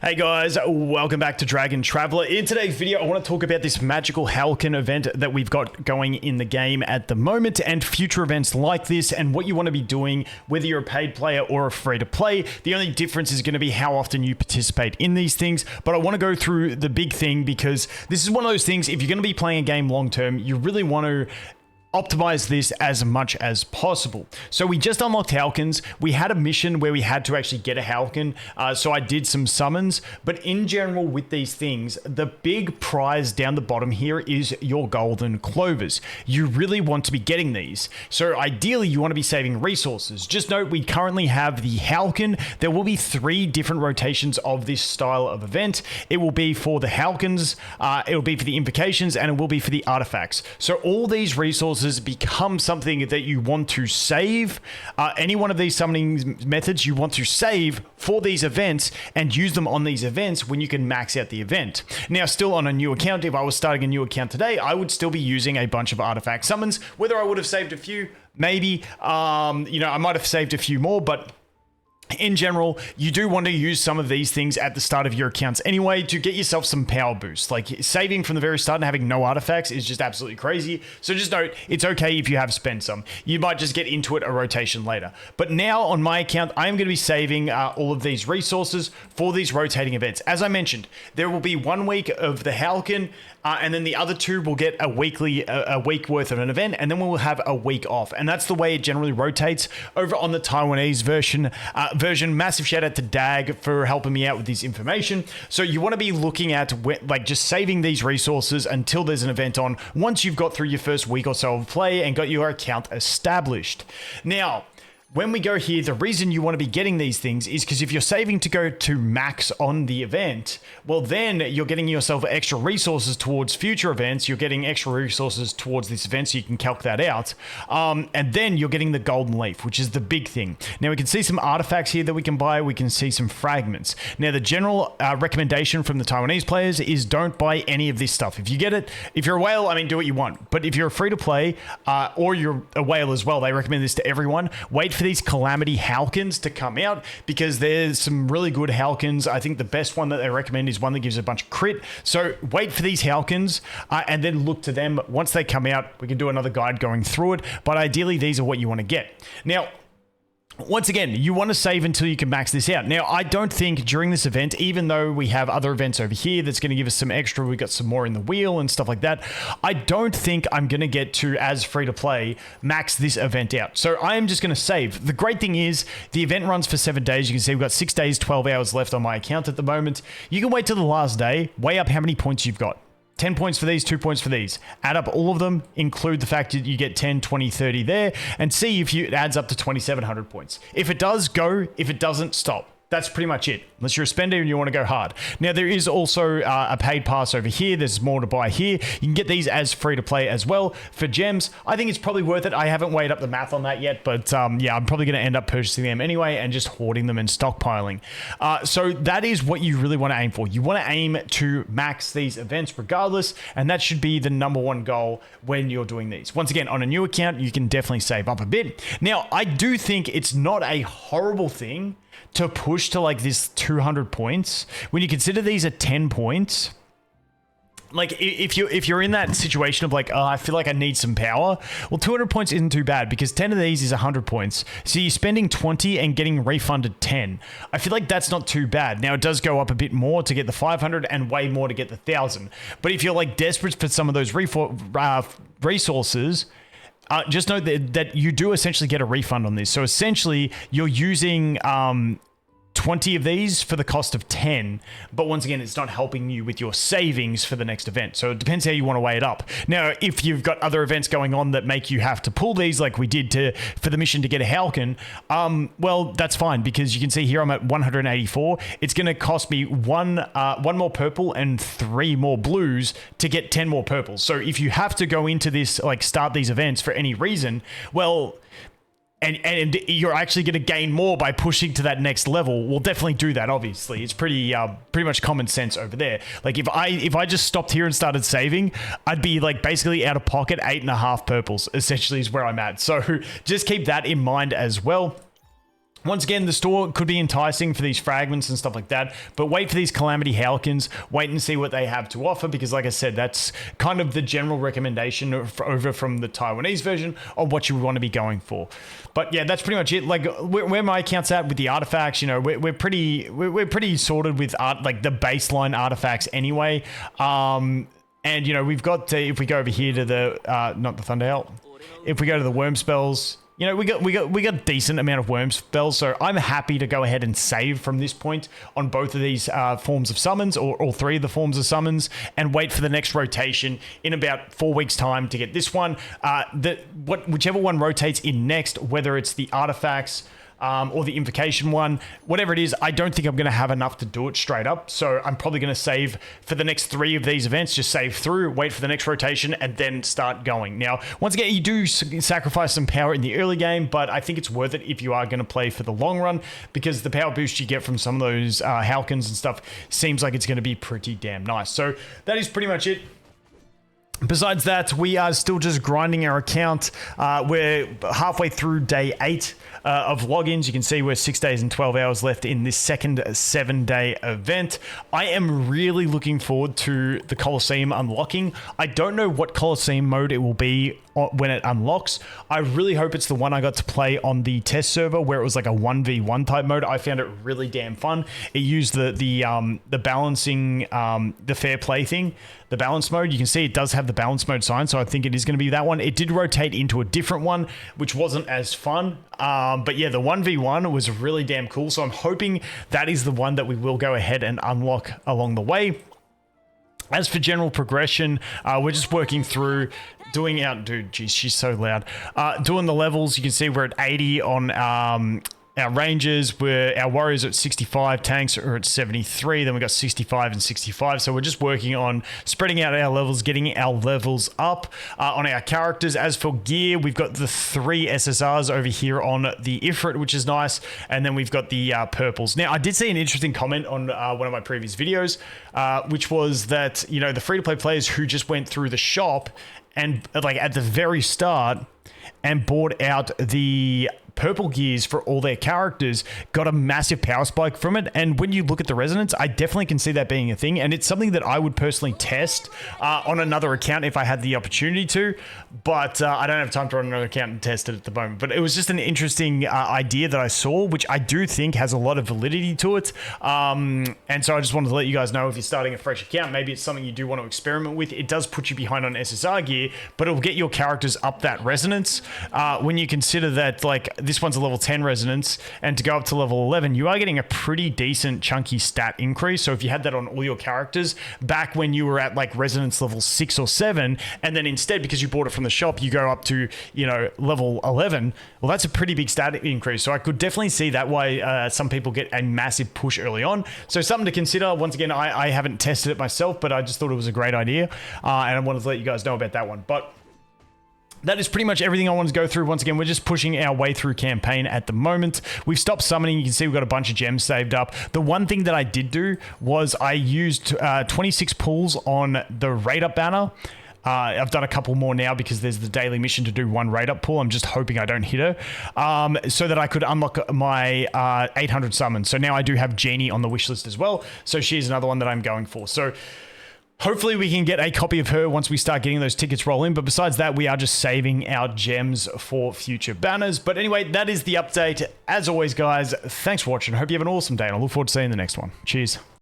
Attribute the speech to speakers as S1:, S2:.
S1: Hey guys, welcome back to Dragon Traveler. In today's video, I want to talk about this magical Halcyon event that we've got going in the game at the moment and future events like this and what you want to be doing, whether you're a paid player or a free to play. The only difference is going to be how often you participate in these things, but I want to go through the big thing because this is one of those things, if you're going to be playing a game long term, you really want to optimize this as much as possible. So we just unlocked Halcyons. We had a mission where we had to actually get a Halcyon. So I did some summons, but in general with these things, the big prize down the bottom here is your golden clovers. You really want to be getting these. So ideally you want to be saving resources. Just note we currently have the Halcyon. There will be 3 different rotations of this style of event. It will be for the Halcyons, it will be for the invocations, and it will be for the artifacts. So all these resources become something that you want to save. Any one of these summoning methods you want to save for these events and use them on these events when you can max out the event. Now, still on a new account, if I was starting a new account today, I would still be using a bunch of artifact summons. Whether I would have saved a few, maybe, I might have saved a few more, but in general, you do want to use some of these things at the start of your accounts anyway to get yourself some power boost. Like saving from the very start and having no artifacts is just absolutely crazy. So just note, it's okay if you have spent some. You might just get into it a rotation later. But now on my account, I am going to be saving all of these resources for these rotating events. As I mentioned, there will be 1 week of the Halcyon, and then the other 2 will get a week worth of an event, and then we'll have a week off. And that's the way it generally rotates over on the Taiwanese version. Massive shout out to Dag for helping me out with this information. So you want to be looking at just saving these resources until there's an event on once you've got through your first week or so of play and got your account established. Now, when we go here, the reason you want to be getting these things is because if you're saving to go to max on the event, well, then you're getting yourself extra resources towards future events. You're getting extra resources towards this event, so you can calc that out. And then you're getting the golden leaf, which is the big thing. Now, we can see some artifacts here that we can buy. We can see some fragments. Now, the general recommendation from the Taiwanese players is don't buy any of this stuff. If you get it, if you're a whale, I mean, do what you want. But if you're free to play or you're a whale as well, they recommend this to everyone. Wait for these Calamity Halcyons to come out because there's some really good Halcyons. I think the best one that they recommend is one that gives a bunch of crit. So wait for these Halcyons and then look to them. Once they come out, we can do another guide going through it. But ideally, these are what you want to get. Now, once again, you want to save until you can max this out. Now, I don't think during this event, even though we have other events over here that's going to give us some extra, we've got some more in the wheel and stuff like that, I don't think I'm going to get to, as free to play, max this event out. So I am just going to save. The great thing is the event runs for 7 days. You can see we've got 6 days, 12 hours left on my account at the moment. You can wait till the last day, weigh up how many points you've got. 10 points for these, 2 points for these. Add up all of them, include the fact that you get 10, 20, 30 there, and see if it adds up to 2,700 points. If it does, go. If it doesn't, stop. That's pretty much it, unless you're a spender and you want to go hard. Now, there is also a paid pass over here. There's more to buy here. You can get these as free to play as well for gems. I think it's probably worth it. I haven't weighed up the math on that yet, but yeah, I'm probably going to end up purchasing them anyway and just hoarding them and stockpiling. So that is what you really want to aim for. You want to aim to max these events regardless, and that should be the #1 goal when you're doing these. Once again, on a new account, you can definitely save up a bit. Now, I do think it's not a horrible thing to push to like this 200 points when you consider these are 10 points. Like if you're in that situation of like, oh, I feel like I need some power, well, 200 points isn't too bad because 10 of these is 100 points. So you're spending 20 and getting refunded 10. I feel like that's not too bad. Now it does go up a bit more to get the 500 and way more to get the 1,000. But if you're like desperate for some of those resources, just note that you do essentially get a refund on this. So essentially, you're using 20 of these for the cost of 10, but once again, it's not helping you with your savings for the next event. So it depends how you want to weigh it up. Now, if you've got other events going on that make you have to pull these, like we did for the mission to get a Halcyon, well, that's fine because you can see here I'm at 184. It's going to cost me one more purple and 3 more blues to get 10 more purples. So if you have to go into this, like start these events for any reason, well, and you're actually going to gain more by pushing to that next level, we'll definitely do that. Obviously, it's pretty much common sense over there. Like if I just stopped here and started saving, I'd be like basically out of pocket 8.5 purples. Essentially, is where I'm at. So just keep that in mind as well. Once again, the store could be enticing for these fragments and stuff like that, but wait for these Calamity Halkins, wait and see what they have to offer, because like I said, that's kind of the general recommendation over from the Taiwanese version of what you would want to be going for. But yeah, that's pretty much it. Like where my account's at with the artifacts, you know, we're pretty sorted with art, like the baseline artifacts anyway. And you know, we've got if we go over here to the not the Thunder Out, if we go to the worm spells, you know, we got a decent amount of worm spells, so I'm happy to go ahead and save from this point on both of these forms of summons, or all three of the forms of summons, and wait for the next rotation in about 4 weeks' time to get this one. Whichever one rotates in next, whether it's the artifacts or the invocation one, whatever it is, I don't think I'm going to have enough to do it straight up. So I'm probably going to save for the next 3 of these events, just save through, wait for the next rotation, and then start going. Now, once again, you do sacrifice some power in the early game, but I think it's worth it if you are going to play for the long run, because the power boost you get from some of those Halkins and stuff seems like it's going to be pretty damn nice. So that is pretty much it. Besides that, we are still just grinding our account. We're halfway through day 8 of logins. You can see we're 6 days and 12 hours left in this second 7-day event. I am really looking forward to the Colosseum unlocking. I don't know what Colosseum mode it will be when it unlocks. I really hope it's the one I got to play on the test server, where it was like a 1v1 type mode. I found it really damn fun. It used the balancing, the fair play thing, the balance mode. You can see it does have the balance mode sign, so I think it is going to be that one. It did rotate into a different one, which wasn't as fun. But yeah, the 1v1 was really damn cool. So I'm hoping that is the one that we will go ahead and unlock along the way. As for general progression, we're just working through doing our... Dude, geez, she's so loud. Doing the levels. You can see we're at 80 on our rangers. Our warriors are at 65, tanks are at 73, then we got 65 and 65. So we're just working on spreading out our levels, getting our levels up on our characters. As for gear, we've got the 3 SSRs over here on the Ifrit, which is nice, and then we've got the purples. Now, I did see an interesting comment on one of my previous videos, which was that, you know, the free-to-play players who just went through the shop and like at the very start and bought out the purple gears for all their characters got a massive power spike from it. And when you look at the resonance, I definitely can see that being a thing, and it's something that I would personally test on another account if I had the opportunity to, but I don't have time to run another account and test it at the moment. But it was just an interesting idea that I saw, which I do think has a lot of validity to it, and so I just wanted to let you guys know, if you're starting a fresh account, maybe it's something you do want to experiment with. It does put you behind on SSR gear, but it'll get your characters up that resonance. When you consider that, like, this one's a level 10 resonance, and to go up to level 11, you are getting a pretty decent chunky stat increase. So if you had that on all your characters back when you were at like resonance level 6 or 7, and then instead, because you bought it from the shop, you go up to, you know, level 11, well, that's a pretty big stat increase. So I could definitely see that why some people get a massive push early on. So something to consider. Once again, I haven't tested it myself, but I just thought it was a great idea, and I wanted to let you guys know about that one. But that is pretty much everything I wanted to go through. Once again, we're just pushing our way through campaign at the moment. We've stopped summoning. You can see we've got a bunch of gems saved up. The one thing that I did do was I used 26 pulls on the raid up banner. I've done a couple more now because there's the daily mission to do 1 raid up pull. I'm just hoping I don't hit her, so that I could unlock my 800 summons. So now I do have Jeannie on the wish list as well. So she's another one that I'm going for. So hopefully we can get a copy of her once we start getting those tickets roll in. But besides that, we are just saving our gems for future banners. But anyway, that is the update. As always, guys, thanks for watching. I hope you have an awesome day, and I look forward to seeing you in the next one. Cheers.